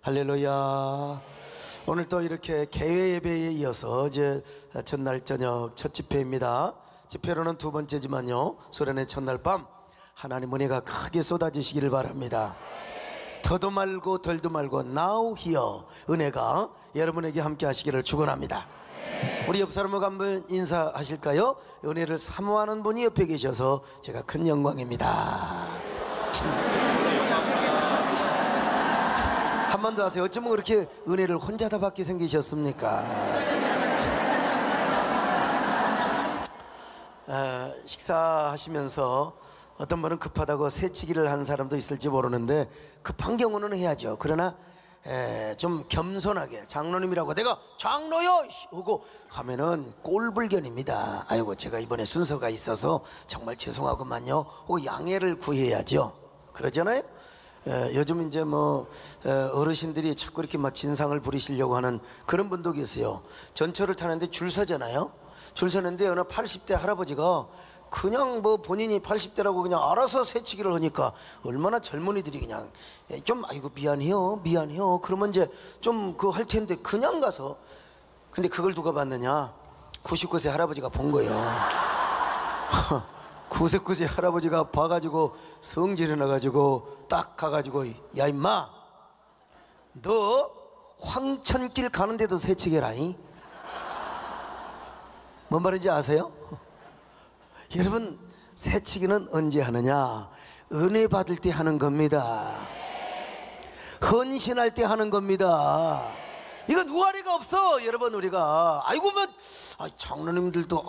할렐루야. 오늘 또 이렇게 개회 예배에 이어서 어제 첫날 저녁 첫 집회입니다. 집회로는 두 번째지만요, 수련회 첫날 밤 하나님 은혜가 크게 쏟아지시기를 바랍니다. 더도 말고 덜도 말고 now here 은혜가 여러분에게 함께 하시기를 축원합니다. 우리 옆 사람하고 한번 인사하실까요? 은혜를 사모하는 분이 옆에 계셔서 제가 큰 영광입니다. 한 번 더 하세요. 어쩌면 그렇게 은혜를 혼자 다 받게 생기셨습니까? 식사하시면서 어떤 분은 급하다고 새치기를 한 사람도 있을지 모르는데, 급한 경우는 해야죠. 그러나 좀 겸손하게 장로님이라고 내가 장로요 하고 하면은 꼴불견입니다. 아이고 제가 이번에 순서가 있어서 정말 죄송하구만요 하고 양해를 구해야죠. 그러잖아요. 요즘 이제 뭐 어르신들이 자꾸 이렇게 막 진상을 부리시려고 하는 그런 분도 계세요. 전철을 타는데 줄 서잖아요. 줄 서는데 어느 80대 할아버지가 그냥 뭐 본인이 80대라고 그냥 알아서 새치기를 하니까 얼마나 젊은이들이 그냥 좀 아이고 미안해요 그러면 이제 좀 그 할 텐데 그냥 가서, 근데 그걸 누가 봤느냐, 99세 할아버지가 본 거예요. 99세 할아버지가 봐가지고 성질이 나가지고 딱 가가지고 야 임마 너 황천길 가는데도 새치기라니. 뭔 말인지 아세요? 여러분, 새치기는 언제 하느냐? 은혜 받을 때 하는 겁니다. 헌신할 때 하는 겁니다. 이건 누아리가 없어. 여러분, 우리가 아이고 뭐 장로님들도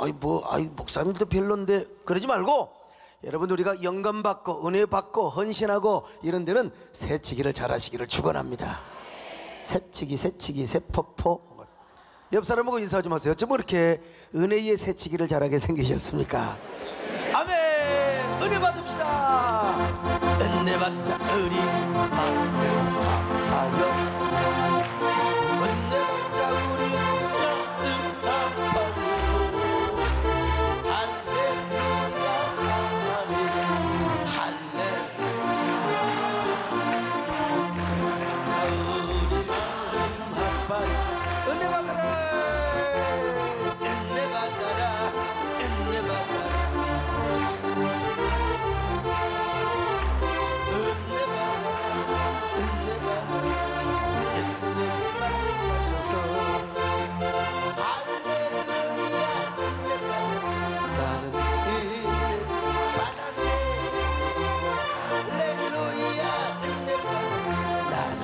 목사님들도 별론데 그러지 말고, 여러분 우리가 영감 받고 은혜 받고 헌신하고 이런 데는 새치기를 잘하시기를 축원합니다. 새치기 새포포. 옆 사람하고 인사 좀 하세요. 어쩜 그렇게 은혜의 새치기를 잘하게 생기셨습니까? 아멘. 은혜 받읍시다. 은혜 받자 우리 마음 아파요. 은혜 받자 우리 마음 아파요. 할렐루야 아멘. 할렐루야 우리 마음 아파요. 은혜 받아라. 은혜 받아라. 은혜 받아라. 은혜 받아라. 은혜 받아라. 예수님이 말씀하셔서 할렐루야 은혜 받아라. 나는 은혜 받았네. 할렐루야 은혜 받아라. 나는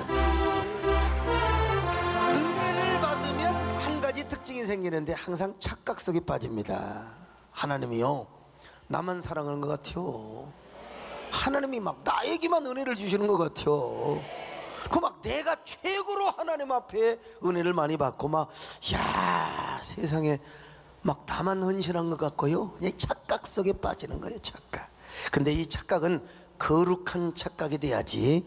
은혜를 받으면 한 가지 특징이 생기는데 항상 착각 속에 빠집니다. 하나님이요, 나만 사랑하는 것 같아요. 하나님이 막 나에게만 은혜를 주시는 것 같아요. 그 막 내가 최고로 하나님 앞에 은혜를 많이 받고 막 야 세상에 막 나만 헌신한 것 같고요. 그냥 착각 속에 빠지는 거예요. 착각. 근데 이 착각은 거룩한 착각이 돼야지,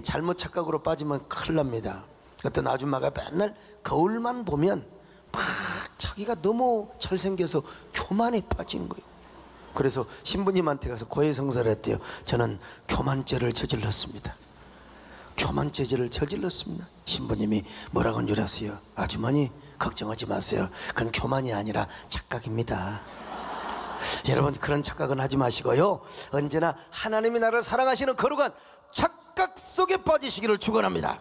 잘못 착각으로 빠지면 큰일 납니다. 어떤 아줌마가 맨날 거울만 보면 막 자기가 너무 잘생겨서 교만에 빠지는 거예요. 그래서 신부님한테 가서 고해성사를 했대요. 저는 교만죄를 저질렀습니다. 교만죄를 저질렀습니다. 신부님이 뭐라고 한 줄 아세요? 아주머니 걱정하지 마세요. 그건 교만이 아니라 착각입니다. 여러분, 그런 착각은 하지 마시고요, 언제나 하나님이 나를 사랑하시는 거룩한 착각 속에 빠지시기를 축원합니다.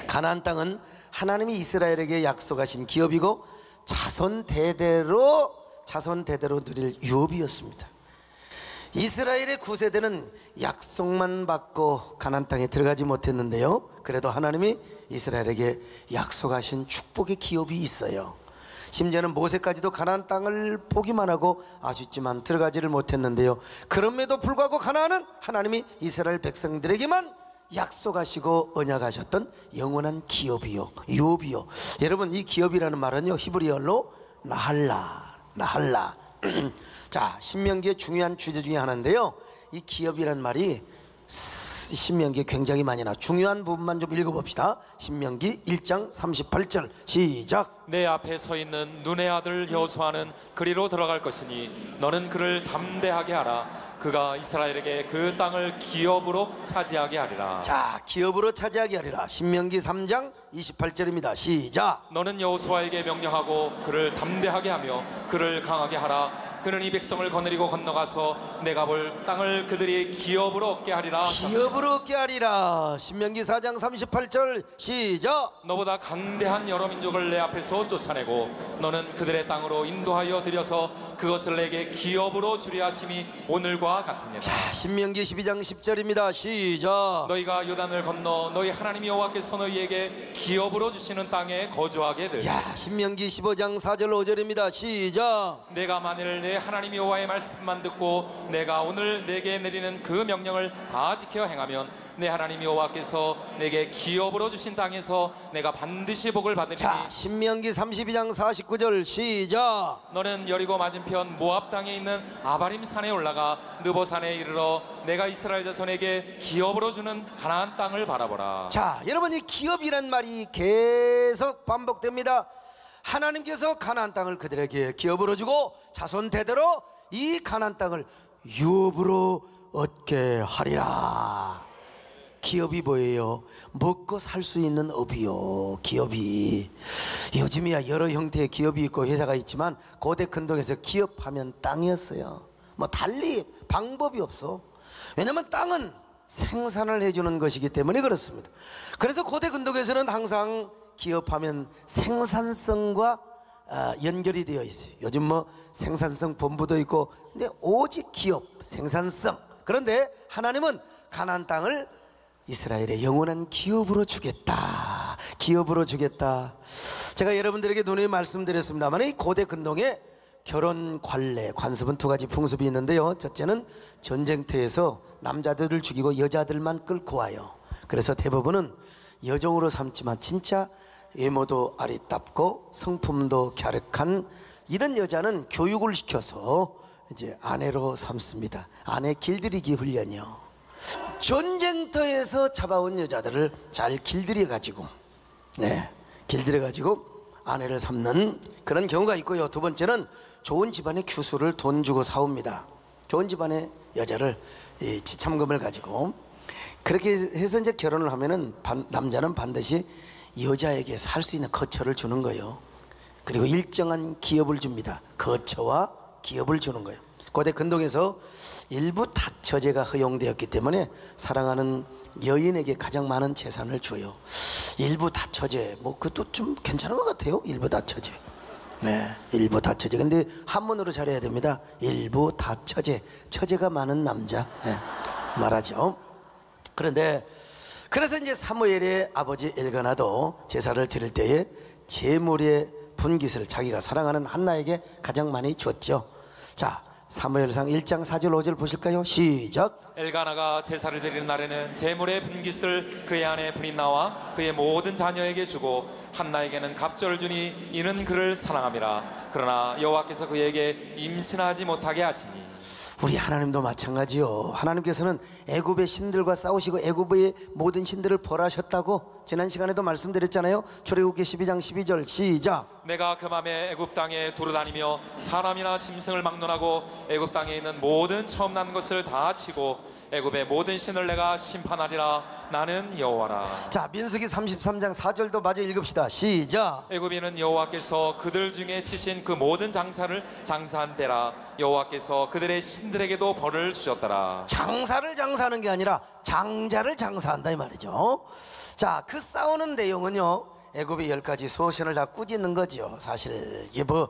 가나안 땅은 하나님이 이스라엘에게 약속하신 기업이고 자손 대대로 누릴 유업이었습니다. 이스라엘의 9세대는 약속만 받고 가나안 땅에 들어가지 못했는데요, 그래도 하나님이 이스라엘에게 약속하신 축복의 기업이 있어요. 심지어는 모세까지도 가나안 땅을 보기만 하고 아쉽지만 들어가지를 못했는데요, 그럼에도 불구하고 가나안은 하나님이 이스라엘 백성들에게만 약속하시고 언약하셨던 영원한 기업이요, 유업이요. 여러분, 이 기업이라는 말은요, 히브리어로 나할라. 자, 신명기의 중요한 주제 중에 하나인데요, 이 기업이란 말이 신명기에 굉장히 많이 나와. 중요한 부분만 좀 읽어봅시다. 신명기 1장 38절 시작. 내 앞에 서 있는 눈의 아들 여호수아는 그리로 들어갈 것이니 너는 그를 담대하게 하라. 그가 이스라엘에게 그 땅을 기업으로 차지하게 하리라. 자, 기업으로 차지하게 하리라. 신명기 3장 28절입니다. 시작. 너는 여호수아에게 명령하고 그를 담대하게 하며 그를 강하게 하라. 그는 이 백성을 거느리고 건너가서 내가 볼 땅을 그들이 기업으로 얻게 하리라. 기업으로 얻게 하리라. 신명기 4장 38절 시작. 너보다 강대한 여러 민족을 내 앞에서 쫓아내고 너는 그들의 땅으로 인도하여 들여서 그것을 내게 기업으로 주려 하심이 오늘과 같으니라. 자, 신명기 12장 10절입니다. 시작. 너희가 요단을 건너 너희 하나님 여호와께서 너희에게 기업으로 주시는 땅에 거주하게 될. 야, 신명기 15장 4절 5절입니다. 시작. 내가 만일 내 하나님 여호와의 말씀만 듣고 내가 오늘 내게 내리는 그 명령을 다 지켜 행하면 내 하나님 여호와께서 내게 기업으로 주신 땅에서 내가 반드시 복을 받으리니. 자, 신명기 32장 49절 시작. 너는 여리고 맞은편 모압 땅에 있는 아바림 산에 올라가 느보 산에 이르러 내가 이스라엘 자손에게 기업으로 주는 가나안 땅을 바라보라. 자, 여러분, 이 기업이란 말이 계속 반복됩니다. 하나님께서 가나안 땅을 그들에게 기업으로 주고 자손 대대로 이 가나안 땅을 유업으로 얻게 하리라. 기업이 뭐예요? 먹고 살 수 있는 업이요. 기업이 요즘이야 여러 형태의 기업이 있고 회사가 있지만 고대 근동에서 기업하면 땅이었어요. 뭐 달리 방법이 없어. 왜냐하면 땅은 생산을 해주는 것이기 때문에 그렇습니다. 그래서 고대 근동에서는 항상 기업하면 생산성과 연결이 되어 있어요. 요즘 뭐 생산성 본부도 있고, 근데 오직 기업, 생산성. 그런데 하나님은 가나안 땅을 이스라엘의 영원한 기업으로 주겠다. 기업으로 주겠다. 제가 여러분들에게 누누이 말씀드렸습니다만 이 고대 근동에 결혼 관례, 관습은 두 가지 풍습이 있는데요. 첫째는 전쟁터에서 남자들을 죽이고 여자들만 끌고 와요. 그래서 대부분은 여종으로 삼지만 진짜 외모도 아리따고 성품도 갸륵한 이런 여자는 교육을 시켜서 이제 아내로 삼습니다. 아내 길들이기 훈련이요. 전쟁터에서 잡아온 여자들을 잘 길들여 가지고, 길들여 가지고 아내를 삼는 그런 경우가 있고요. 두 번째는 좋은 집안의 규수를 돈 주고 사옵니다. 좋은 집안의 여자를 지참금을 가지고 그렇게 해서 이제 결혼을 하면은 남자는 반드시 여자에게 살 수 있는 거처를 주는 거예요. 그리고 일정한 기업을 줍니다. 거처와 기업을 주는 거예요. 고대 근동에서 일부 다처제가 허용되었기 때문에 사랑하는 여인에게 가장 많은 재산을 줘요. 일부 다처제, 뭐 그것도 좀 괜찮은 것 같아요. 일부 다처제. 네, 일부 다처제. 근데 한문으로 잘해야 됩니다. 일부 다처제, 처제가 많은 남자, 말하죠. 그런데 그래서 이제 사무엘의 아버지 엘가나도 제사를 드릴 때에 제물의 분깃을 자기가 사랑하는 한나에게 가장 많이 줬죠. 자, 사무엘상 1장 4절 5절 보실까요? 시작. 엘가나가 제사를 드리는 날에는 제물의 분깃을 그의 아내 브린나와 그의 모든 자녀에게 주고 한나에게는 갑절을 주니 이는 그를 사랑함이라. 그러나 여호와께서 그에게 임신하지 못하게 하시니. 우리 하나님도 마찬가지요. 하나님께서는 애굽의 신들과 싸우시고 애굽의 모든 신들을 벌하셨다고 지난 시간에도 말씀드렸잖아요. 출애굽기 12장 12절 시작. 내가 그 맘에 애굽 땅에 두루다니며 사람이나 짐승을 막론하고 애굽 땅에 있는 모든 처음 난 것을 다 치고 애굽의 모든 신을 내가 심판하리라. 나는 여호와라. 자, 민수기 33장 4절도 마저 읽읍시다. 시작. 애굽인은 여호와께서 그들 중에 치신 그 모든 장사를 장사한 때라. 여호와께서 그들의 신들에게도 벌을 주셨더라. 장사를 장사하는 게 아니라 장자를 장사한다 이 말이죠. 자, 그 싸우는 내용은요, 애굽의 10가지 수호신을 다 꾸짖는 거죠. 사실 이게 뭐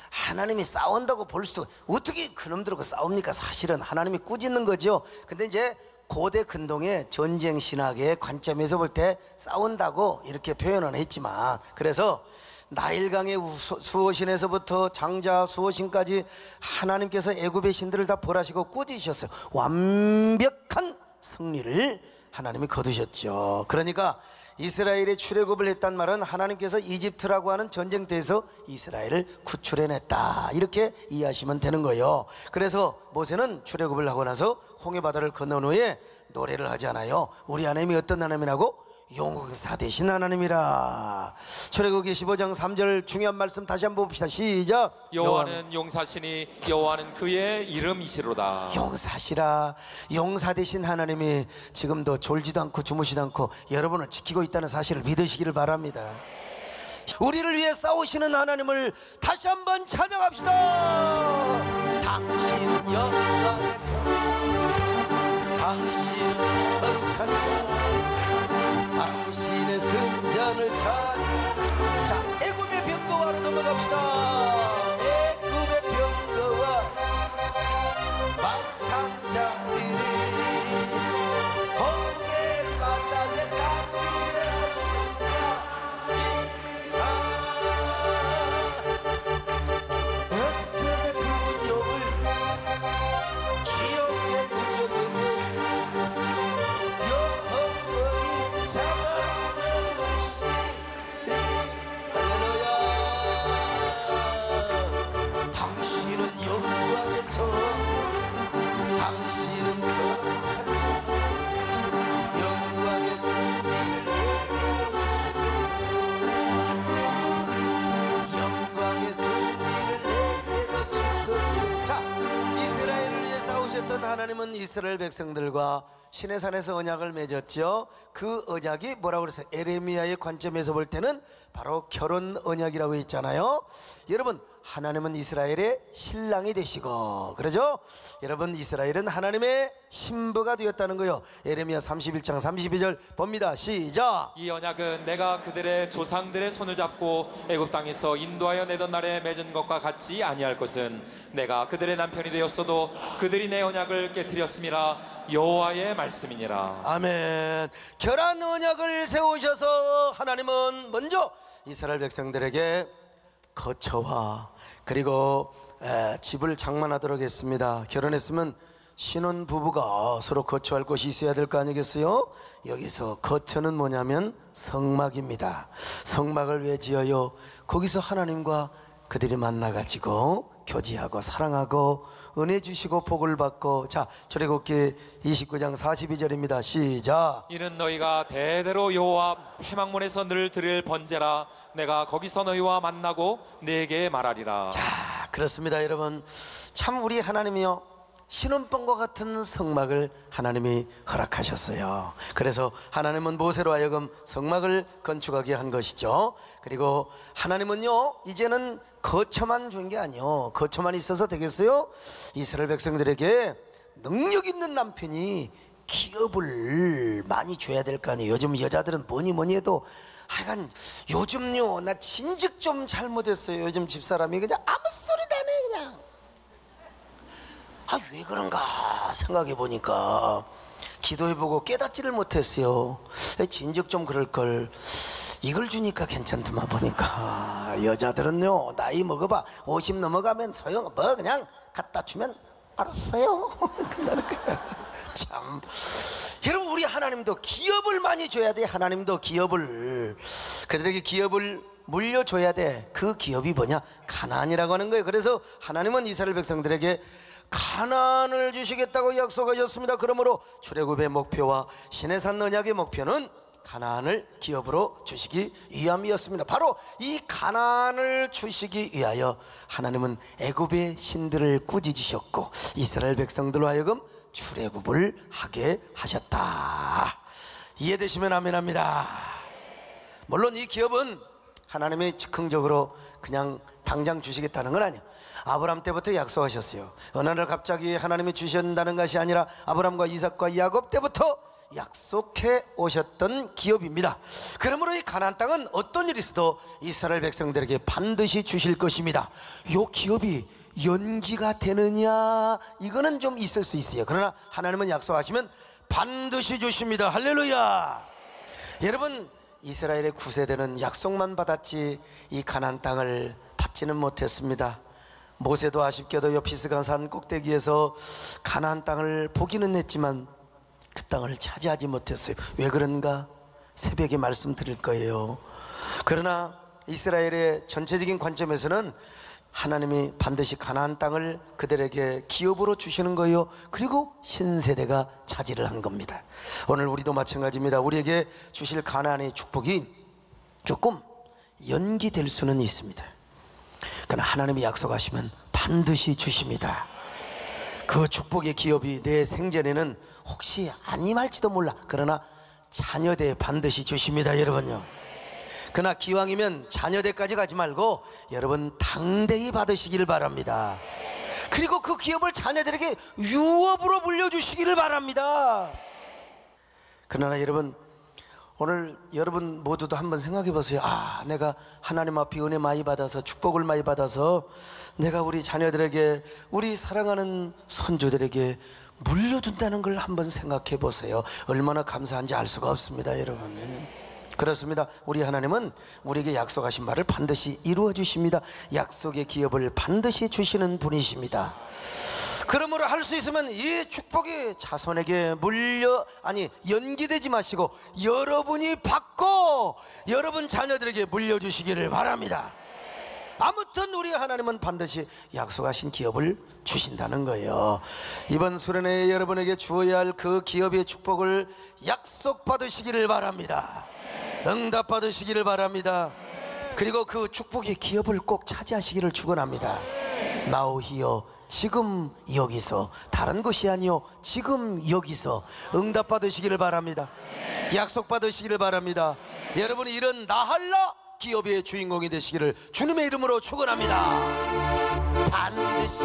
하나님이 싸운다고 볼 수도, 어떻게 그놈들하고 싸웁니까? 사실은 하나님이 꾸짖는 거죠. 근데 이제 고대 근동의 전쟁 신학의 관점에서 볼 때 싸운다고 이렇게 표현은 했지만, 그래서 나일강의 수호신에서부터 장자 수호신까지 하나님께서 애굽의 신들을 다 벌하시고 꾸짖으셨어요. 완벽한 승리를 하나님이 거두셨죠. 그러니까 이스라엘이 출애굽을 했단 말은 하나님께서 이집트라고 하는 전쟁터에서 이스라엘을 구출해냈다, 이렇게 이해하시면 되는 거예요. 그래서 모세는 출애굽을 하고 나서 홍해바다를 건넌 후에 노래를 하지 않아요. 우리 하나님이 어떤 하나님이라고? 용사 되신 하나님이라. 출애굽기 15장 3절 중요한 말씀 다시 한번 봅시다. 시작. 여호와는 용사시니 여호와는 그의 이름이시로다. 용사시라. 용사 되신 하나님이 지금도 졸지도 않고 주무시도 않고 여러분을 지키고 있다는 사실을 믿으시기를 바랍니다. 우리를 위해 싸우시는 하나님을 다시 한번 찬양합시다. 당신은 영광의 자, 당신은 거룩한 자, 당신의 승전을 자, 애굽의 병거와로 넘어갑시다. 애굽의 병거와 망탕자들이 홍해 바다에 잠기게 하신다. 애굽의 붉은 용을 기억에 묻어두며 영원히 잡아놓으시리. 할렐루야. 당신은 영광의 저, 당신은 거룩한 자, 영광의 승리를 내게 주소서. 영광의 승리를 내게 주소서. 자, 이스라엘을 위해 싸우셨던 하나님은 이스라엘 백성들과 시내산에서 언약을 맺었죠. 그 언약이 뭐라고 그랬어요? 에레미야의 관점에서 볼 때는 바로 결혼 언약이라고 했잖아요. 여러분, 하나님은 이스라엘의 신랑이 되시고, 그러죠? 여러분, 이스라엘은 하나님의 신부가 되었다는 거예요. 에레미야 31장 32절 봅니다. 시작. 이 언약은 내가 그들의 조상들의 손을 잡고 애굽 땅에서 인도하여 내던 날에 맺은 것과 같지 아니할 것은 내가 그들의 남편이 되었어도 그들이 내 언약을 깨뜨렸음이라. 여호와의 말씀이니라. 아멘. 결혼 언약을 세우셔서 하나님은 먼저 이스라엘 백성들에게 거처와 그리고 집을 장만하도록 했습니다. 결혼했으면 신혼 부부가 서로 거처할 곳이 있어야 될 거 아니겠어요? 여기서 거처는 뭐냐면 성막입니다. 성막을 왜 지어요? 거기서 하나님과 그들이 만나가지고 교제하고 사랑하고 은혜 주시고 복을 받고. 자, 출애굽기 29장 42절입니다. 시작. 이는 너희가 대대로 여호와 회막문에서 늘 드릴 번제라. 내가 거기서 너희와 만나고 네게 말하리라. 자, 그렇습니다. 여러분, 참 우리 하나님이요, 신혼방과 같은 성막을 하나님이 허락하셨어요. 그래서 하나님은 모세로 하여금 성막을 건축하게 한 것이죠. 그리고 하나님은요, 이제는 거처만 준 게 아니요, 거처만 있어서 되겠어요? 이스라엘 백성들에게 능력 있는 남편이 기업을 많이 줘야 될 거 아니에요. 요즘 여자들은 뭐니 해도 하여간 요즘요, 나 진즉 좀 잘못했어요. 요즘 집사람이 그냥 아무 소리도 안 해. 그냥 왜 그런가 생각해 보니까 기도해보고 깨닫지를 못했어요. 진즉 좀 그럴걸. 이걸 주니까 괜찮더만 보니까. 여자들은요, 나이 먹어봐 50 넘어가면 소용 뭐 그냥 갖다 주면 알았어요. 끝나는 거야. 참, 여러분, 우리 하나님도 기업을 많이 줘야 돼. 하나님도 기업을, 그들에게 기업을 물려줘야 돼. 그 기업이 뭐냐? 가나안이라고 하는 거예요. 그래서 하나님은 이스라엘 백성들에게 가나안을 주시겠다고 약속하셨습니다. 그러므로 출애굽의 목표와 시내산 언약의 목표는 가나안을 기업으로 주시기 위함이었습니다. 바로 이 가나안을 주시기 위하여 하나님은 애굽의 신들을 꾸짖으셨고 이스라엘 백성들로 하여금 출애굽을 하게 하셨다. 이해되시면 아멘합니다. 물론 이 기업은 하나님이 즉흥적으로 그냥 당장 주시겠다는 건 아니에요. 아브라함 때부터 약속하셨어요. 어느 날 갑자기 하나님이 주신다는 것이 아니라 아브라함과 이삭과 야곱 때부터 약속해 오셨던 기업입니다. 그러므로 이 가나안 땅은 어떤 일이 있어도 이스라엘 백성들에게 반드시 주실 것입니다. 요 기업이 연기가 되느냐, 이거는 좀 있을 수 있어요. 그러나 하나님은 약속하시면 반드시 주십니다. 할렐루야. 여러분, 이스라엘의 9세대는 약속만 받았지 이 가나안 땅을 받지는 못했습니다. 모세도 아쉽게도 피스가 산 꼭대기에서 가나안 땅을 보기는 했지만 그 땅을 차지하지 못했어요. 왜 그런가? 새벽에 말씀드릴 거예요. 그러나 이스라엘의 전체적인 관점에서는 하나님이 반드시 가나안 땅을 그들에게 기업으로 주시는 거예요. 그리고 신세대가 차지를 한 겁니다. 오늘 우리도 마찬가지입니다. 우리에게 주실 가나안의 축복이 조금 연기될 수는 있습니다. 그러나 하나님이 약속하시면 반드시 주십니다. 그 축복의 기업이 내 생전에는 혹시 안 임할지도 몰라. 그러나 자녀대 반드시 주십니다, 여러분요. 그러나 기왕이면 자녀대까지 가지 말고 여러분 당대히 받으시기를 바랍니다. 그리고 그 기업을 자녀들에게 유업으로 물려주시기를 바랍니다. 그러나 여러분, 오늘 여러분 모두도 한번 생각해 보세요. 내가 하나님 앞에 은혜 많이 받아서 축복을 많이 받아서 내가 우리 자녀들에게, 우리 사랑하는 손주들에게 물려준다는 걸 한번 생각해 보세요. 얼마나 감사한지 알 수가 없습니다, 여러분. 그렇습니다. 우리 하나님은 우리에게 약속하신 바를 반드시 이루어 주십니다. 약속의 기업을 반드시 주시는 분이십니다. 그러므로 할 수 있으면 이 축복이 자손에게 연기되지 마시고 여러분이 받고 여러분 자녀들에게 물려주시기를 바랍니다. 아무튼 우리 하나님은 반드시 약속하신 기업을 주신다는 거예요. 이번 수련회에 여러분에게 주어야 할 그 기업의 축복을 약속받으시기를 바랍니다. 응답받으시기를 바랍니다. 그리고 그 축복의 기업을 꼭 차지하시기를 축원합니다. Now here, 지금 여기서, 다른 것이 아니요 지금 여기서 응답받으시기를 바랍니다. 약속받으시기를 바랍니다. 여러분이 이런 나할라 기업의 주인공이 되시기를 주님의 이름으로 축원합니다. 반드시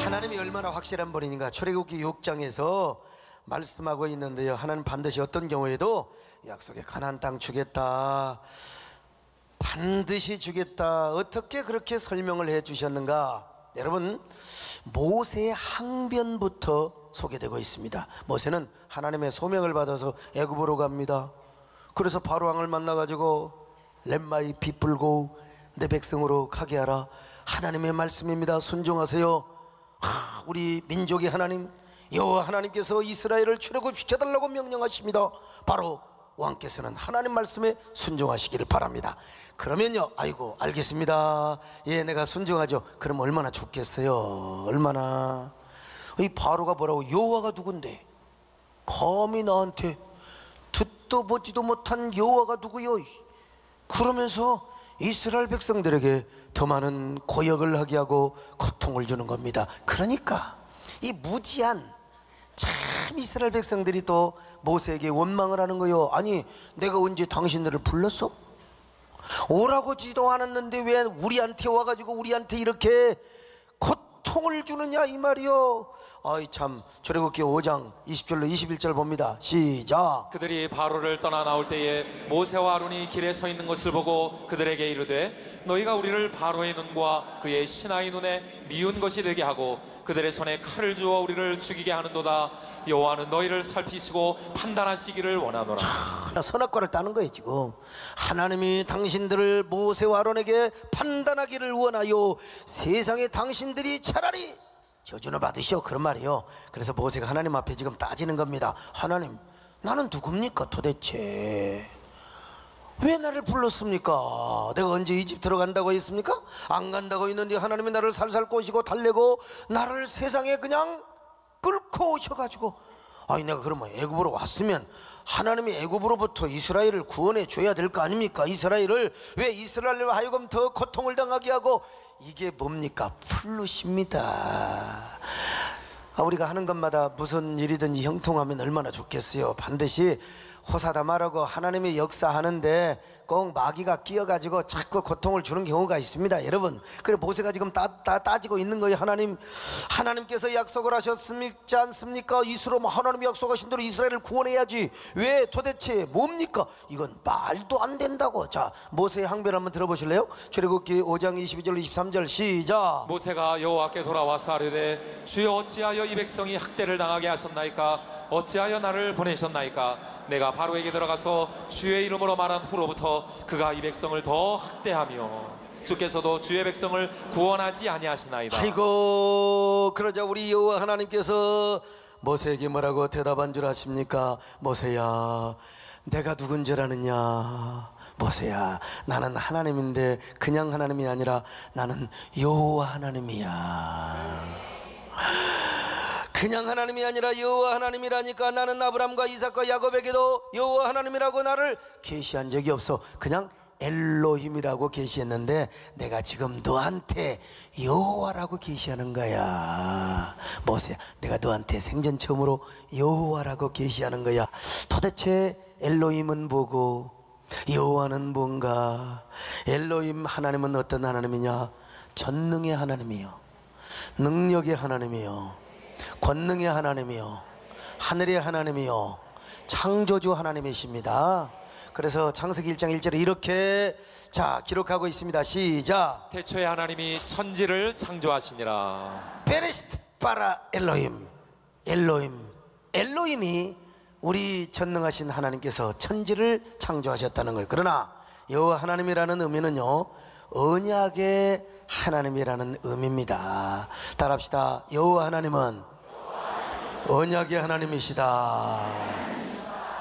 하나님이 얼마나 확실한 분인가 출애굽기 6장에서 말씀하고 있는데요. 하나님 반드시 어떤 경우에도 약속의 가나안 땅 주겠다, 반드시 주겠다. 어떻게 그렇게 설명을 해 주셨는가? 여러분, 모세의 항변부터 소개되고 있습니다. 모세는 하나님의 소명을 받아서 애굽으로 갑니다. 그래서 바로 왕을 만나가지고 Let my people go, 내 백성으로 가게 하라. 하나님의 말씀입니다. 순종하세요. 우리 민족의 하나님 여호와 하나님께서 이스라엘을 출애굽시켜달라고 명령하십니다. 바로 왕께서는 하나님 말씀에 순종하시기를 바랍니다. 그러면요, 아이고 알겠습니다, 예 내가 순종하죠. 그럼 얼마나 좋겠어요. 얼마나. 이 바로가 뭐라고, 여호와가 누군데 감히 나한테 듣도 보지도 못한 여호와가 누구요? 그러면서 이스라엘 백성들에게 더 많은 고역을 하게 하고 고통을 주는 겁니다. 그러니까 이 무지한 참 이스라엘 백성들이 또 모세에게 원망을 하는 거예요. 아니 내가 언제 당신들을 불렀어? 오라고 지도 않았는데 왜 우리한테 와가지고 우리한테 이렇게 고통을 주느냐 이 말이요. 아이 참. 출애굽기 5장 20절로 21절 봅니다. 시작. 그들이 바로를 떠나 나올 때에 모세와 아론이 길에 서 있는 것을 보고 그들에게 이르되 너희가 우리를 바로의 눈과 그의 신하의 눈에 미운 것이 되게 하고 그들의 손에 칼을 주어 우리를 죽이게 하는도다. 여호와는 너희를 살피시고 판단하시기를 원하노라. 선악과를 따는 거예요. 지금 하나님이 당신들을 모세와 아론에게 판단하기를 원하여 세상에 당신들이 차라리 저주를 받으시오, 그런 말이요. 그래서 모세가 하나님 앞에 지금 따지는 겁니다. 하나님, 나는 누굽니까 도대체? 왜 나를 불렀습니까? 내가 언제 이집트로 간다고 했습니까? 안 간다고 했는데 하나님이 나를 살살 꼬시고 달래고 나를 세상에 그냥 끌고 오셔가지고, 아니 내가 그러면 애굽으로 왔으면 하나님이 애굽으로부터 이스라엘을 구원해 줘야 될 거 아닙니까? 이스라엘을 왜 이스라엘로 하여금 더 고통을 당하게 하고, 이게 뭡니까? 플룻입니다. 우리가 하는 것마다 무슨 일이든지 형통하면 얼마나 좋겠어요. 반드시 호사다마라고 하나님이 역사하는데 꼭 마귀가 끼어가지고 자꾸 고통을 주는 경우가 있습니다, 여러분. 그래 모세가 지금 따지고 있는 거예요. 하나님께서 약속을 하셨습니까 않습니까? 이스라엘 하나님이 약속하신 대로 이스라엘을 구원해야지. 왜 도대체 뭡니까? 이건 말도 안 된다고. 자, 모세의 항변 한번 들어보실래요? 출애굽기 5장 22절 23절 시작. 모세가 여호와께 돌아와서 아뢰되 주여 어찌하여 이 백성이 학대를 당하게 하셨나이까? 어찌하여 나를 보내셨나이까? 내가 바로에게 들어가서 주의 이름으로 말한 후로부터 그가 이 백성을 더 학대하며 주께서도 주의 백성을 구원하지 아니하시나이다. 아이고, 그러자 우리 여호와 하나님께서 모세에게 뭐라고 대답한 줄 아십니까? 모세야, 내가 누군 줄 아느냐? 모세야, 나는 하나님인데 그냥 하나님이 아니라 나는 여호와 하나님이야. 그냥 하나님이 아니라 여호와 하나님이라니까. 나는 아브라함과 이삭과 야곱에게도 여호와 하나님이라고 나를 계시한 적이 없어. 그냥 엘로힘이라고 계시했는데 내가 지금 너한테 여호와라고 계시하는 거야. 모세야, 내가 너한테 생전 처음으로 여호와라고 계시하는 거야. 도대체 엘로힘은 뭐고 여호와는 뭔가? 엘로힘 하나님은 어떤 하나님이냐? 전능의 하나님이요, 능력의 하나님이요, 권능의 하나님이요, 하늘의 하나님이요, 창조주 하나님이십니다. 그래서 창세기 1장 1절에 이렇게 기록하고 있습니다. 시작. 태초에 하나님이 천지를 창조하시니라. 베레시트 바라 엘로힘. 엘로힘이 우리 전능하신 하나님께서 천지를 창조하셨다는 거예요. 그러나 여호와 하나님이라는 의미는요, 언약의 하나님이라는 의미입니다. 따라합시다. 여호와 하나님은 언약의 하나님이시다.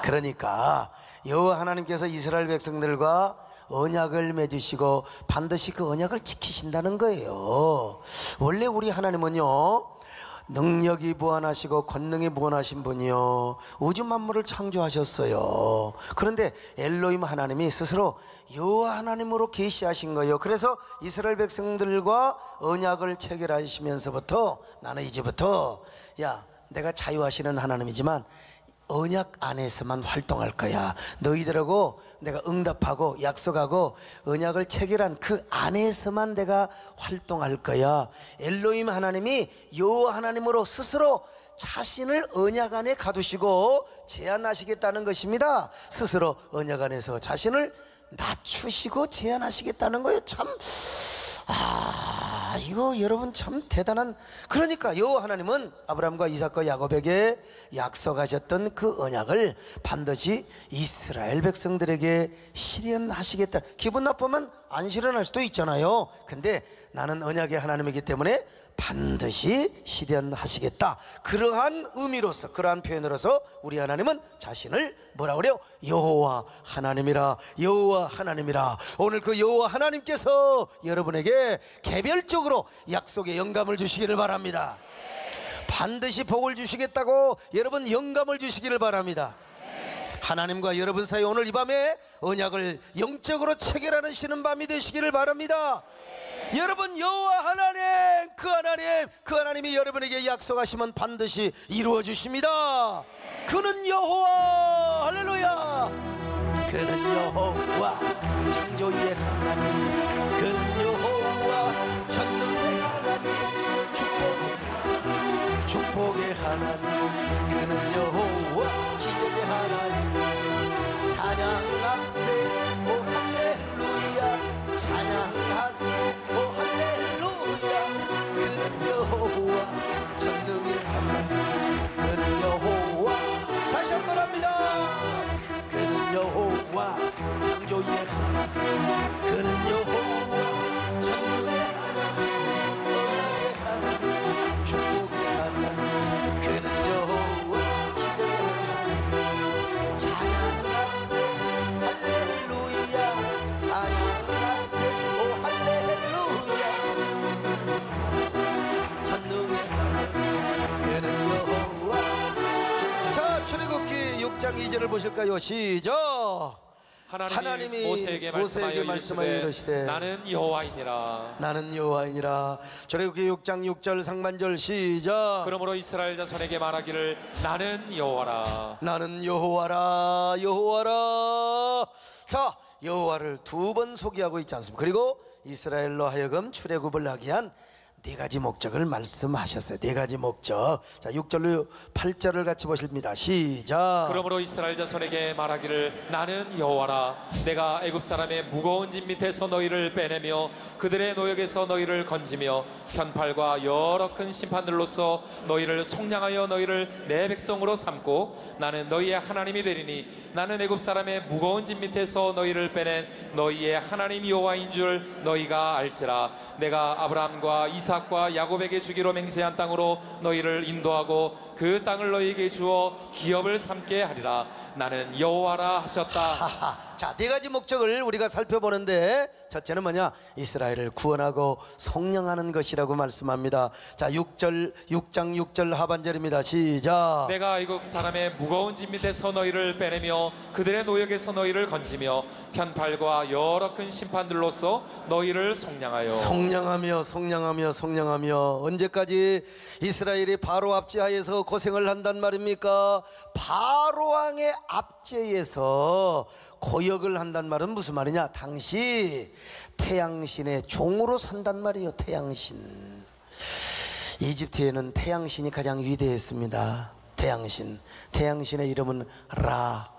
그러니까 여호와 하나님께서 이스라엘 백성들과 언약을 맺으시고 반드시 그 언약을 지키신다는 거예요. 원래 우리 하나님은요, 능력이 무한하시고 권능이 무한하신 분이요, 우주 만물을 창조하셨어요. 그런데 엘로힘 하나님이 스스로 여호와 하나님으로 계시하신 거예요. 그래서 이스라엘 백성들과 언약을 체결하시면서부터 나는 이제부터 내가 자유하시는 하나님이지만 언약 안에서만 활동할 거야. 너희들하고 내가 응답하고 약속하고 언약을 체결한 그 안에서만 내가 활동할 거야. 엘로힘 하나님이 여호와 하나님으로 스스로 자신을 언약 안에 가두시고 제한하시겠다는 것입니다. 스스로 언약 안에서 자신을 낮추시고 제한하시겠다는 거예요. 참, 이거 여러분 참 대단한. 그러니까 여호와 하나님은 아브라함과 이삭과 야곱에게 약속하셨던 그 언약을 반드시 이스라엘 백성들에게 실현하시겠다. 기분 나쁘면 안 실현할 수도 있잖아요. 근데 나는 언약의 하나님이기 때문에 반드시 실현하시겠다. 그러한 의미로서, 그러한 표현으로서 우리 하나님은 자신을 뭐라 그래요? 여호와 하나님이라. 여호와 하나님이라. 오늘 그 여호와 하나님께서 여러분에게 개별적으로 약속의 영감을 주시기를 바랍니다. 반드시 복을 주시겠다고 여러분 영감을 주시기를 바랍니다. 하나님과 여러분 사이 오늘 이 밤에 언약을 영적으로 체결하시는 밤이 되시기를 바랍니다. 여러분, 여호와 하나님, 그 하나님이 여러분에게 약속하시면 반드시 이루어 주십니다. 그는 여호와, 할렐루야. 그는 여호와 창조의 하나님, 그는 여호와 전능의 하나님, 축복의 하나님, 그는 여호와 기적의 하나님. 찬양하세 오 할렐루야, 찬양하세 오 할렐루야. 그는 여호와 전능의 하나님, 그는 여호와, 다시 한번 합니다. 그는 여호와 창조의 하나님, 그는 여호와 전능의 하나님, 언약의 하나님, 축복의 하나님, 그는 여호와 기적의 하나님. 찬양하세 할렐루야, 찬양하세 오 할렐루야. 전능의 하나님, 그는 여호와. 자, 출애굽기 6장 2절을 보실까요? 시작. 하나님이 모세에게 말씀하여 이르시되 나는 여호와이니라. 나는 여호와이니라. 출애굽기 6장 6절 상반절 시작. 그러므로 이스라엘 자손에게 말하기를 나는 여호와라. 나는 여호와라. 여호와라. 자, 여호와를 두 번 소개하고 있지 않습니까? 그리고 이스라엘로 하여금 출애굽을 하게 한 네 가지 목적을 말씀하셨어요. 네 가지 목적. 자, 6절로 8절을 같이 보십니다. 시작. 그러므로 이스라엘 자손에게 말하기를 나는 여호와라. 내가 애굽 사람의 무거운 짐 밑에서 너희를 빼내며 그들의 노역에서 너희를 건지며 편팔과 여러 큰 심판들로서 너희를 속량하여 너희를 내 백성으로 삼고 나는 너희의 하나님이 되리니 나는 애굽 사람의 무거운 짐 밑에서 너희를 빼낸 너희의 하나님 여호와인 줄 너희가 알지라. 내가 아브라함과 이삭과 야곱에게 주기로 맹세한 땅으로 너희를 인도하고 그 땅을 너희에게 주어 기업을 삼게 하리라. 나는 여호와라 하셨다. 자, 네 가지 목적을 우리가 살펴보는데 첫째는 뭐냐? 이스라엘을 구원하고 속량하는 것이라고 말씀합니다. 자, 6장 6절 하반절입니다. 시작. 내가 애굽 사람의 무거운 짐 밑에서 너희를 빼내며 그들의 노역에서 너희를 건지며 편팔과 여러 큰 심판들로서 너희를 속량하여 언제까지 이스라엘이 바로 압제하에서 고생을 한단 말입니까? 바로 왕의 압제에서 고역을 한단 말은 무슨 말이냐? 당시 태양신의 종으로 산단 말이에요. 태양신. 이집트에는 태양신이 가장 위대했습니다. 태양신의 이름은 라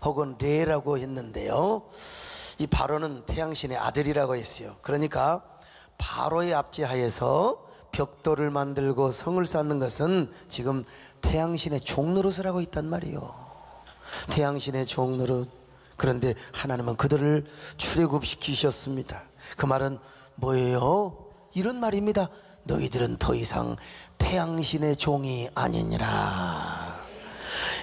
혹은 레라고 했는데요, 이 바로는 태양신의 아들이라고 했어요. 그러니까 바로의 압제하에서 벽돌을 만들고 성을 쌓는 것은 지금 태양신의 종노릇을 하고 있단 말이에요. 태양신의 종노릇. 그런데 하나님은 그들을 출애굽시키셨습니다. 그 말은 뭐예요? 이런 말입니다. 너희들은 더 이상 태양신의 종이 아니니라.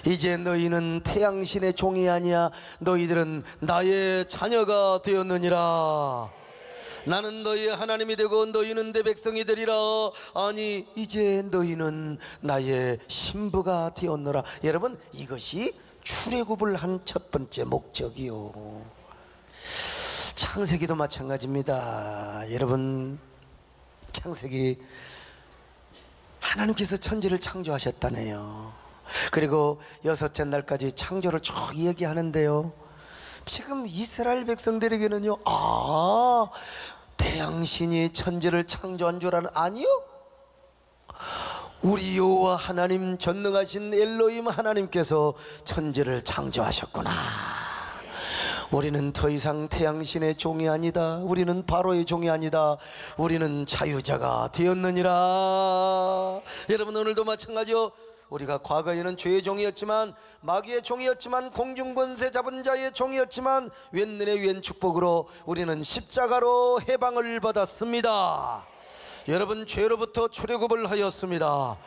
이제 너희는 태양신의 종이 아니야. 너희들은 나의 자녀가 되었느니라. 나는 너희의 하나님이 되고 너희는 내 백성이 되리라. 아니, 이제 너희는 나의 신부가 되었노라. 여러분, 이것이 출애굽을 한 첫 번째 목적이요. 창세기도 마찬가지입니다. 여러분, 창세기 하나님께서 천지를 창조하셨다네요. 그리고 여섯째 날까지 창조를 쭉 얘기하는데요, 지금 이스라엘 백성들에게는요, 태양신이 천지를 창조한 줄 아는? 아니요, 우리 여호와 하나님, 전능하신 엘로힘 하나님께서 천지를 창조하셨구나. 우리는 더 이상 태양신의 종이 아니다. 우리는 바로의 종이 아니다. 우리는 자유자가 되었느니라. 여러분, 오늘도 마찬가지요. 우리가 과거에는 죄의 종이었지만, 마귀의 종이었지만, 공중권세 잡은 자의 종이었지만, 웬은혜 웬 축복으로 우리는 십자가로 해방을 받았습니다. 여러분, 죄로부터 출애굽을 하였습니다.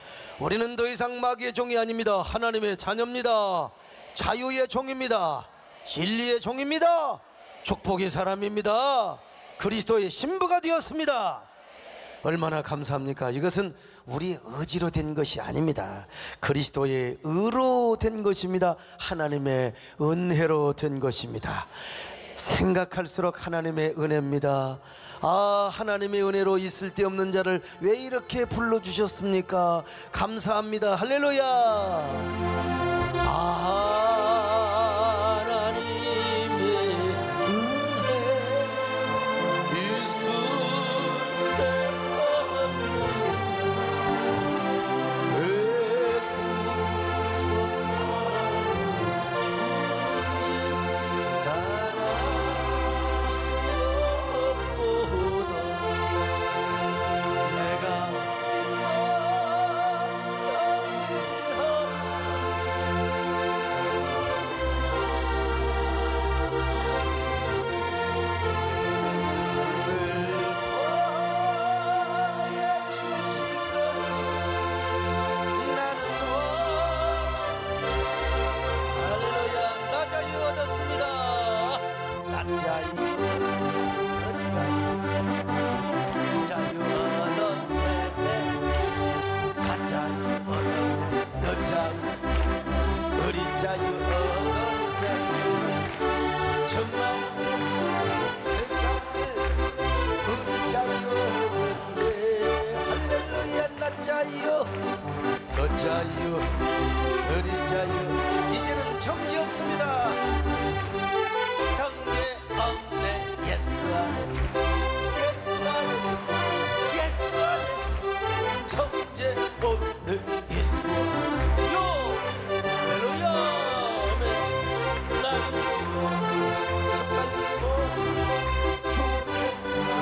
우리는 더 이상 마귀의 종이 아닙니다. 하나님의 자녀입니다. 자유의 종입니다. 진리의 종입니다. 축복의 사람입니다. 그리스도의 신부가 되었습니다. 얼마나 감사합니까? 이것은 우리의 의지로 된 것이 아닙니다. 그리스도의 의로 된 것입니다. 하나님의 은혜로 된 것입니다. 생각할수록 하나님의 은혜입니다. 하나님의 은혜로 있을 데 없는 자를 왜 이렇게 불러주셨습니까? 감사합니다. 할렐루야. 자유 너리 자유 이제는 정지 없습니다. 정제 없네. 예스 안에서 예스 안에서 예스 안에서 정제 없네. 예수 안에서 요 할렐루야 아멘. 나는 정말 믿고 주 예수 사랑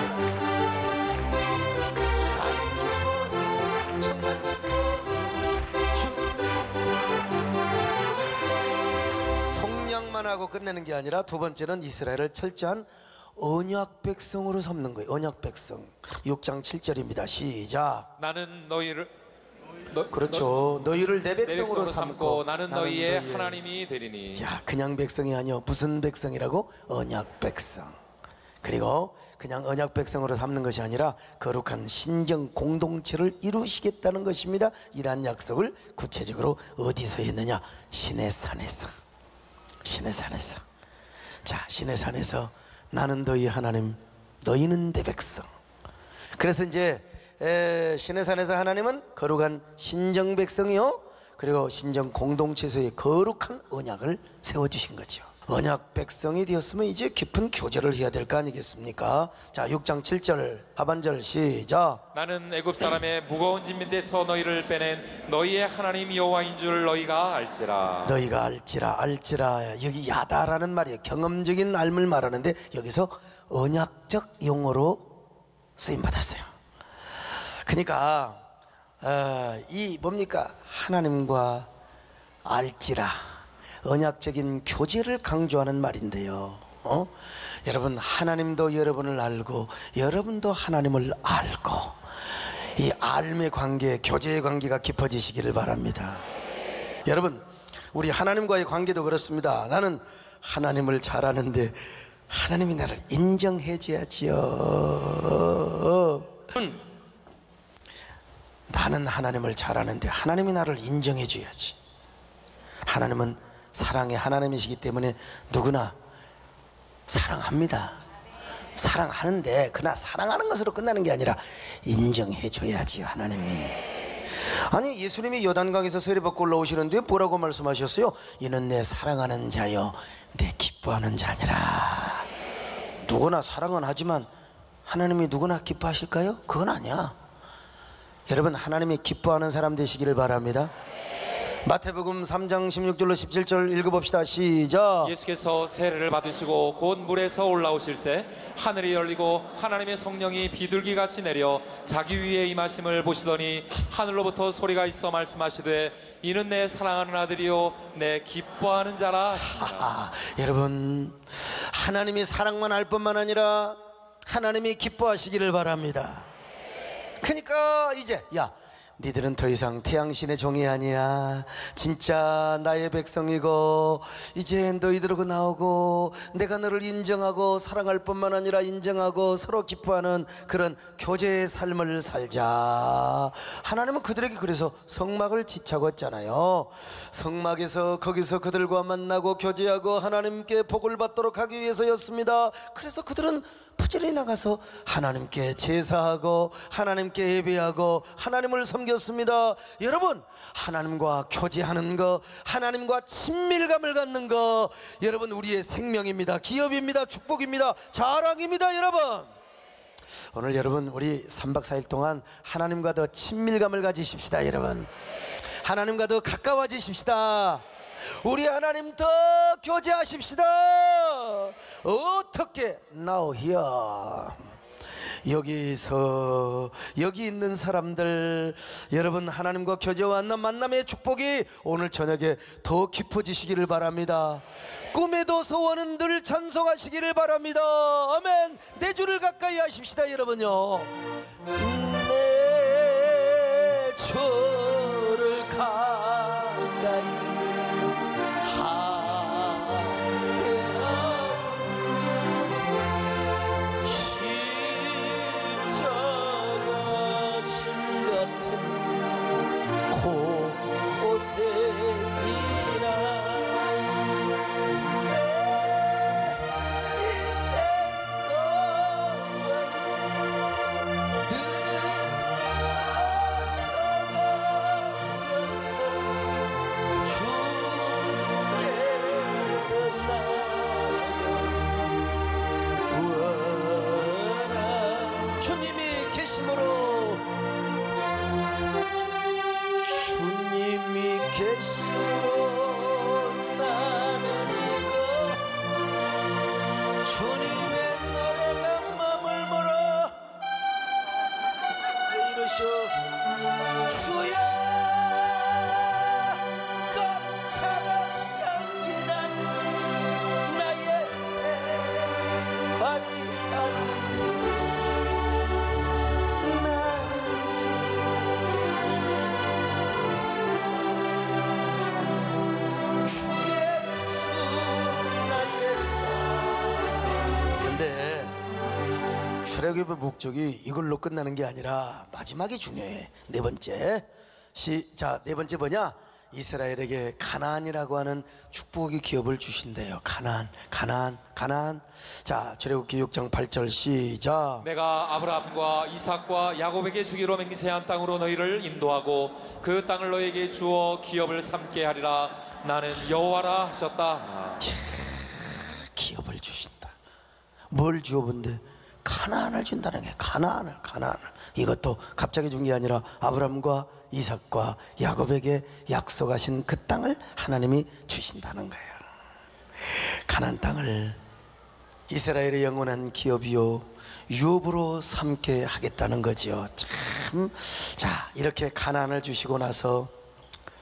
나는 믿고 정말 믿고 주 속량만 하고 끝내는 게 아니라 두 번째는 이스라엘을 철저한 언약 백성으로 삼는 거예요. 언약 백성. 6장 7절입니다. 시작. 나는 너희를 그렇죠. 너희를 내 내 백성으로 백성으로 삼고 나는 너희의 너희의 하나님이 되리니. 야, 그냥 백성이 아니요. 무슨 백성이라고? 언약 백성. 그리고 그냥 언약 백성으로 삼는 것이 아니라 거룩한 신정 공동체를 이루시겠다는 것입니다. 이러한 약속을 구체적으로 어디서 했느냐? 시내산에서. 시내산에서. 자, 시내산에서 나는 너희 하나님, 너희는 내 백성. 그래서 이제 시내산에서 하나님은 거룩한 신정 백성이요, 그리고 신정 공동체에서의 거룩한 언약을 세워주신 거죠. 언약 백성이 되었으면 이제 깊은 교제를 해야 될 거 아니겠습니까? 자, 6장 7절 하반절 시작. 나는 애굽 사람의 무거운 진민대에서 너희를 빼낸 너희의 하나님 여호와인 줄 너희가 알지라. 너희가 알지라. 여기 야다라는 말이에요. 경험적인 알을 말하는데 여기서 언약적 용어로 쓰임 받았어요. 그러니까 이 뭡니까? 하나님과 알지라, 언약적인 교제를 강조하는 말인데요. 여러분, 하나님도 여러분을 알고 여러분도 하나님을 알고 이 알의 관계, 교제의 관계가 깊어지시기를 바랍니다. 여러분, 우리 하나님과의 관계도 그렇습니다. 나는 하나님을 잘 아는데 하나님이 나를 인정해 줘야지요. 나는 하나님을 잘 아는데 하나님이 나를 인정해 줘야지. 하나님은 사랑의 하나님이시기 때문에 누구나 사랑합니다. 사랑하는데 그러나 사랑하는 것으로 끝나는 게 아니라 인정해 줘야지요. 하나님이. 아니, 예수님이 요단강에서 세례받고 올라오시는데 뭐라고 말씀하셨어요? 이는 내 사랑하는 자여 내 기뻐하는 자니라. 누구나 사랑은 하지만 하나님이 누구나 기뻐하실까요? 그건 아니야. 여러분, 하나님이 기뻐하는 사람 되시기를 바랍니다. 마태복음 3장 16절로 17절 읽어봅시다. 시작. 예수께서 세례를 받으시고 곧 물에서 올라오실새 하늘이 열리고 하나님의 성령이 비둘기같이 내려 자기 위에 임하심을 보시더니 하늘로부터 소리가 있어 말씀하시되 이는 내 사랑하는 아들이요 내 기뻐하는 자라 하시니라. 여러분, 하나님이 사랑만 할 뿐만 아니라 하나님이 기뻐하시기를 바랍니다. 그러니까 이제 니들은 더 이상 태양신의 종이 아니야. 진짜 나의 백성이고 이제 너희들하고 나오고 내가 너를 인정하고 사랑할 뿐만 아니라 인정하고 서로 기뻐하는 그런 교제의 삶을 살자. 하나님은 그들에게 그래서 성막을 지차고했잖아요. 성막에서 거기서 그들과 만나고 교제하고 하나님께 복을 받도록 하기 위해서였습니다. 그래서 그들은 부지런히 나가서 하나님께 제사하고 하나님께 예배하고 하나님을 섬겼습니다. 여러분, 하나님과 교제하는 거, 하나님과 친밀감을 갖는 거, 여러분, 우리의 생명입니다. 기업입니다. 축복입니다. 자랑입니다. 여러분, 오늘 여러분, 우리 3박 4일 동안 하나님과 더 친밀감을 가지십시다. 여러분, 하나님과 더 가까워지십시다. 우리 하나님 더 교제하십시다. 어떻게? Now here. 여기서 여기 있는 사람들, 여러분, 하나님과 교제와 만남의 축복이 오늘 저녁에 더 깊어지시기를 바랍니다. 꿈에도 소원은 늘 찬송하시기를 바랍니다. 아멘. 내 주를 가까이 하십시다. 여러분요, 내 주를 가까이 늘 출애굽의 목적이 이걸로 끝나는 게 아니라 마지막이 중요해. 네 번째. 네 번째 뭐냐? 이스라엘에게 가나안이라고 하는 축복의 기업을 주신대요. 가나안. 자, 출애굽기 6장 8절 시작. 내가 아브라함과 이삭과 야곱에게 주기로 맹세한 땅으로 너희를 인도하고 그 땅을 너희에게 주어 기업을 삼게 하리라. 나는 여호와라 하셨다. 기업을 주신다. 뭘 주어본데? 가나안을 준다는 게 가나안을. 이것도 갑자기 준 게 아니라 아브라함과 이삭과 야곱에게 약속하신 그 땅을 하나님이 주신다는 거예요. 가나안 땅을 이스라엘의 영원한 기업이요 유업으로 삼게 하겠다는 거지요. 참, 자, 이렇게 가나안을 주시고 나서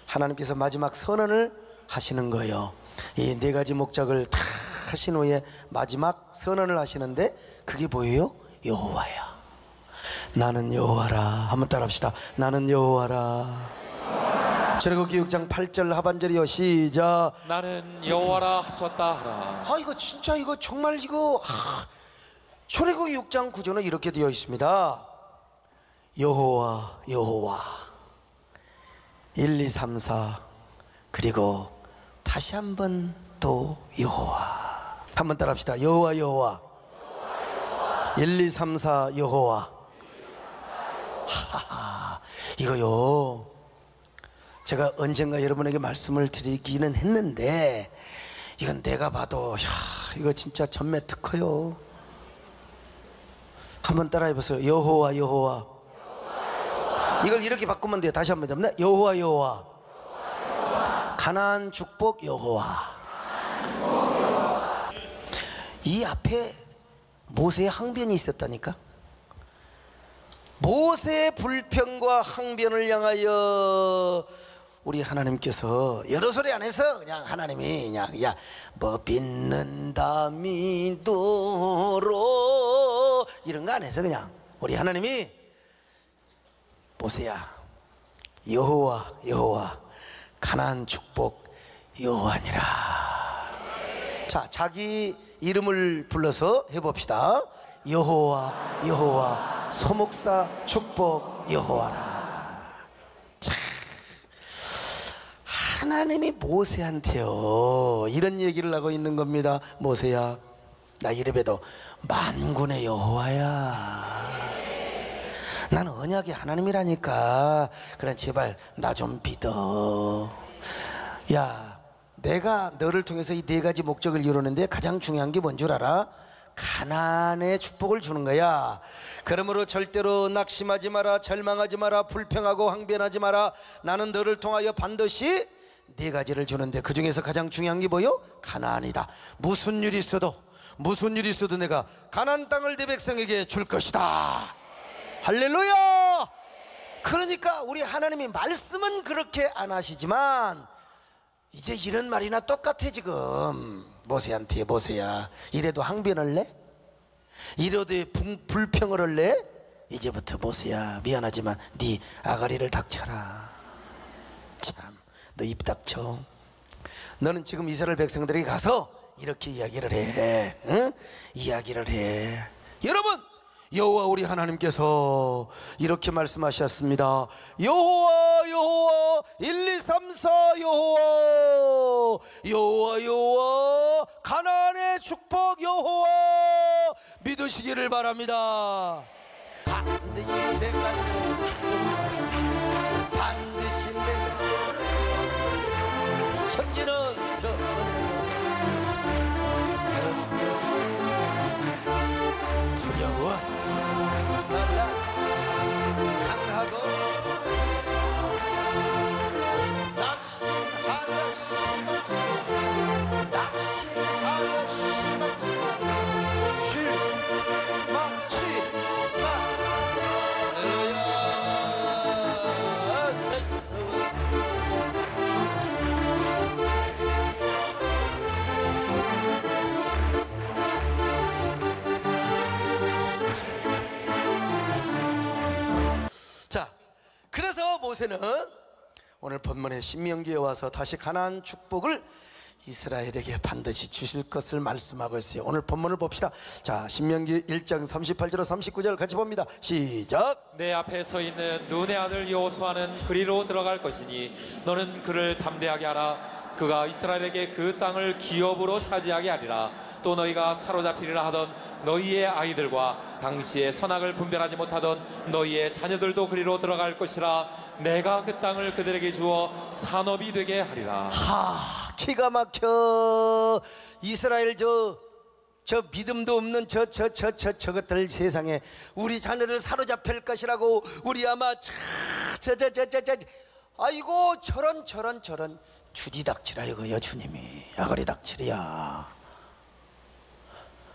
하나님께서 마지막 선언을 하시는 거예요. 이 네 가지 목적을 다 하신 후에 마지막 선언을 하시는데 그게 뭐예요? 여호와야. 나는 여호와라. 한번 따라합시다. 나는 여호와라. 출애굽기 6장 8절 하반절이요. 시작. 나는 여호와라 하셨다 하라. 이거 진짜 이거 정말 이거 출애굽기 6장 9절은 이렇게 되어 있습니다. 여호와 1, 2, 3, 4 그리고 다시 한번 또 여호와. 한번 따라합시다. 여호와 1, 2, 3, 4 여호와. 이거요, 제가 언젠가 여러분에게 말씀을 드리기는 했는데 이건 내가 봐도 이거 진짜 전매 특허요. 한번 따라해보세요. 여호와. 이걸 이렇게 바꾸면 돼요. 다시 한번 잡네. 여호와. 가나안 축복 여호와. 이 앞에 모세의 항변이 있었다니까. 모세의 불평과 항변을 향하여 우리 하나님께서 여러 소리 안 해서 그냥 하나님이 그냥 뭐 빚는다 믿도록 이런 거 안 해서 그냥 우리 하나님이 모세야 여호와 가나안 축복 여호와니라. 자, 자기 이름을 불러서 해봅시다. 여호와 소목사 축복 여호와라. 자, 하나님이 모세한테요 이런 얘기를 하고 있는 겁니다. 모세야, 나 이래봬도 만군의 여호와야. 나는 언약의 하나님이라니까. 그래 제발 나 좀 믿어. 야, 내가 너를 통해서 이 네 가지 목적을 이루는데 가장 중요한 게 뭔 줄 알아? 가나안의 축복을 주는 거야. 그러므로 절대로 낙심하지 마라, 절망하지 마라, 불평하고 항변하지 마라. 나는 너를 통하여 반드시 네 가지를 주는데 그 중에서 가장 중요한 게 뭐요? 가나안이다. 무슨 일이 있어도 내가 가나안 땅을 네 백성에게 줄 것이다. 할렐루야. 그러니까 우리 하나님이 말씀은 그렇게 안 하시지만 이제 이런 말이나 똑같아. 지금 모세한테 모세야 이래도 항변을 내? 이래도 불평을 할래? 이제부터 모세야 미안하지만 네 아가리를 닥쳐라. 참, 너 입 닥쳐. 너는 지금 이스라엘 백성들에게 가서 이렇게 이야기를 해. 응? 이야기를 해. 여러분, 여호와 우리 하나님께서 이렇게 말씀하셨습니다. 여호와 1, 2, 3, 4 여호와 가나안의 축복 여호와 믿으시기를 바랍니다. 반드시 내가 이루는 축복, 반드시 내가 이루는 천지는 두려워 말라. 강하고 낙심하여 심하지 실망치 마. 자, 그래서 모세는 오늘 본문의 신명기에 와서 다시 가나안 축복을 이스라엘에게 반드시 주실 것을 말씀하고 있어요. 오늘 본문을 봅시다. 자, 신명기 1장 38절 39절 같이 봅니다. 시작. 내 앞에 서 있는 눈의 아들 여호수아는 그리로 들어갈 것이니 너는 그를 담대하게 하라. 그가 이스라엘에게 그 땅을 기업으로 차지하게 하리라. 또 너희가 사로잡히리라 하던 너희의 아이들과 당시에 선악을 분별하지 못하던 너희의 자녀들도 그리로 들어갈 것이라. 내가 그 땅을 그들에게 주어 산업이 되게 하리라. 기가 막혀. 이스라엘 저 믿음도 없는 저것들 세상에 우리 자녀를 사로잡힐 것이라고 우리 아마 아이고 저런 주지닥치라 이거야. 주님이 아가리 닥치리야.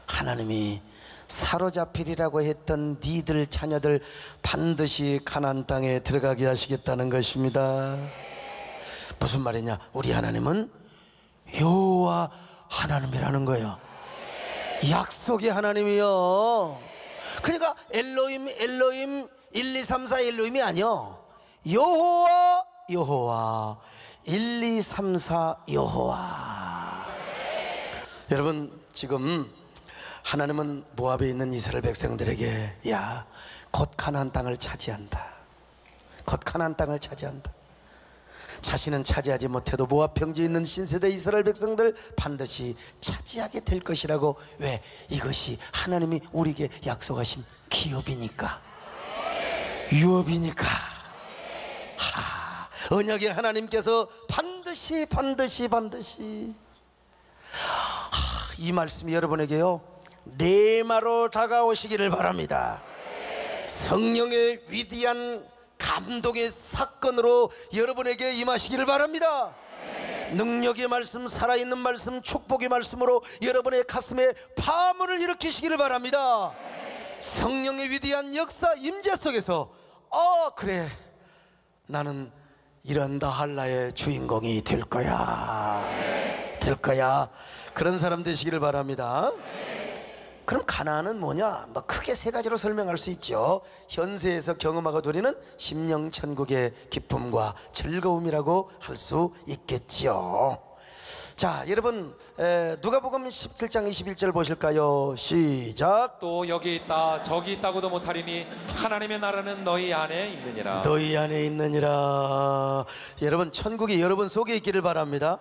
하나님이 사로잡히리라고 했던 니들 자녀들 반드시 가나안 땅에 들어가게 하시겠다는 것입니다. 무슨 말이냐? 우리 하나님은 여호와 하나님이라는 거예요. 약속의 하나님이요. 그러니까 엘로힘 1, 2, 3, 4 엘로힘이 아니요. 여호와 1, 2, 3, 4 여호와. 여러분 지금 하나님은 모압에 있는 이스라엘 백성들에게 야, 곧 가나안 땅을 차지한다. 곧 가나안 땅을 차지한다. 자신은 차지하지 못해도 모압 평지에 있는 신세대 이스라엘 백성들 반드시 차지하게 될 것이라고. 왜? 이것이 하나님이 우리에게 약속하신 기업이니까, 유업이니까. 언약의 하나님께서 반드시 이 말씀이 여러분에게요 레마로 다가오시기를 바랍니다. 성령의 위대한 감동의 사건으로 여러분에게 임하시기를 바랍니다. 능력의 말씀, 살아있는 말씀, 축복의 말씀으로 여러분의 가슴에 파문을 일으키시기를 바랍니다. 성령의 위대한 역사 임재 속에서 그래 나는 이런 다할라의 주인공이 될 거야. 그런 사람 되시기를 바랍니다. 그럼 가나안은 뭐냐? 뭐 크게 세 가지로 설명할 수 있죠. 현세에서 경험하고 누리는 심령 천국의 기쁨과 즐거움이라고 할 수 있겠지요. 자, 여러분 누가복음 17장 21절 보실까요? 시작. 또 여기 있다 저기 있다고도 못하리니 하나님의 나라는 너희 안에 있느니라. 너희 안에 있느니라. 여러분 천국이 여러분 속에 있기를 바랍니다.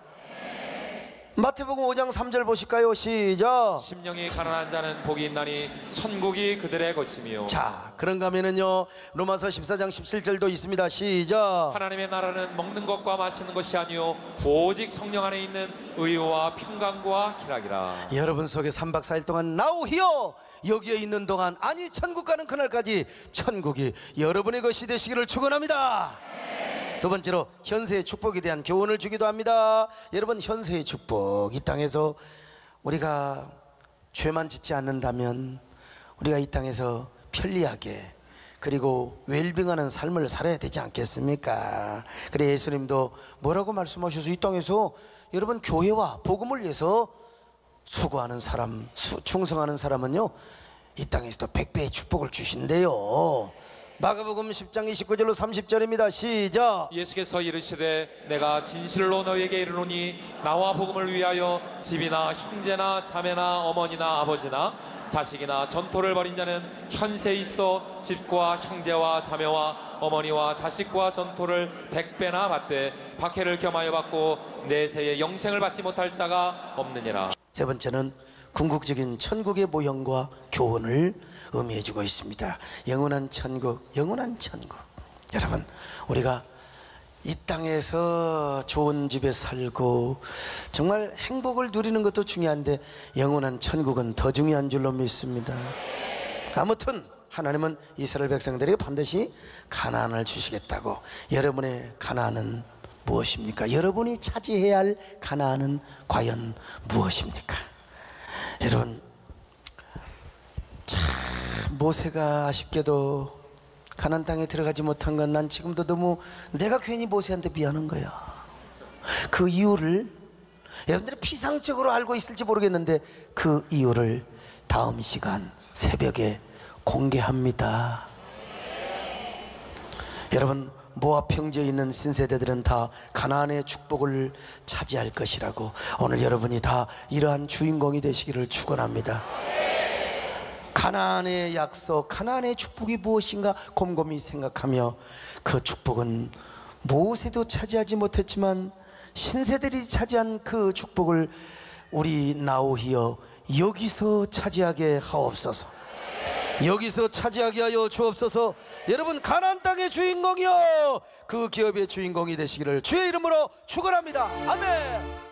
마태복음 5장 3절 보실까요? 시작. 심령이 가난한 자는 복이 있나니 천국이 그들의 것이며. 자, 그런가 하면은요 로마서 14장 17절도 있습니다. 시작. 하나님의 나라는 먹는 것과 마시는 것이 아니요 오직 성령 안에 있는 의와 평강과 희락이라. 여러분 속에 3박 4일 동안 나오히어 여기에 있는 동안, 아니 천국 가는 그날까지 천국이 여러분의 것이 되시기를 축원합니다. 두 번째로 현세의 축복에 대한 교훈을 주기도 합니다. 여러분 현세의 축복, 이 땅에서 우리가 죄만 짓지 않는다면 우리가 이 땅에서 편리하게 그리고 웰빙하는 삶을 살아야 되지 않겠습니까? 그래 예수님도 뭐라고 말씀하셔서 이 땅에서 여러분 교회와 복음을 위해서 수고하는 사람, 충성하는 사람은요 이 땅에서도 100배의 축복을 주신대요. 마가복음 10장 29절로 30절입니다. 시작. 예수께서 이르시되 내가 진실로 너희에게 이르노니 나와 복음을 위하여 집이나 형제나 자매나 어머니나 아버지나 자식이나 전토를 벌인 자는 현세에 있어 집과 형제와 자매와 어머니와 자식과 전토를 100배나 받되 박해를 겸하여 받고 내세에 영생을 받지 못할 자가 없느니라. 세 번째는 궁극적인 천국의 모형과 교훈을 의미해주고 있습니다. 영원한 천국, 영원한 천국. 여러분 우리가 이 땅에서 좋은 집에 살고 정말 행복을 누리는 것도 중요한데 영원한 천국은 더 중요한 줄로 믿습니다. 아무튼 하나님은 이스라엘 백성들에게 반드시 가나안을 주시겠다고. 여러분의 가나안은 무엇입니까? 여러분이 차지해야 할 가나안은 과연 무엇입니까? 여러분 참 모세가 아쉽게도 가나안 땅에 들어가지 못한 건 난 지금도 너무 내가 괜히 모세한테 미안한 거야. 그 이유를 여러분들이 피상적으로 알고 있을지 모르겠는데 그 이유를 다음 시간 새벽에 공개합니다. 여러분, 모압 평지에 있는 신세대들은 다 가나안의 축복을 차지할 것이라고, 오늘 여러분이 다 이러한 주인공이 되시기를 축원합니다. 가나안의 약속, 가나안의 축복이 무엇인가 곰곰이 생각하며, 그 축복은 모세도 차지하지 못했지만 신세들이 차지한 그 축복을 우리 나오히여 여기서 차지하게 하옵소서. 여기서 차지하게 하여 주옵소서. 여러분, 가나안 땅의 주인공이여 그 기업의 주인공이 되시기를 주의 이름으로 축원합니다. 아멘.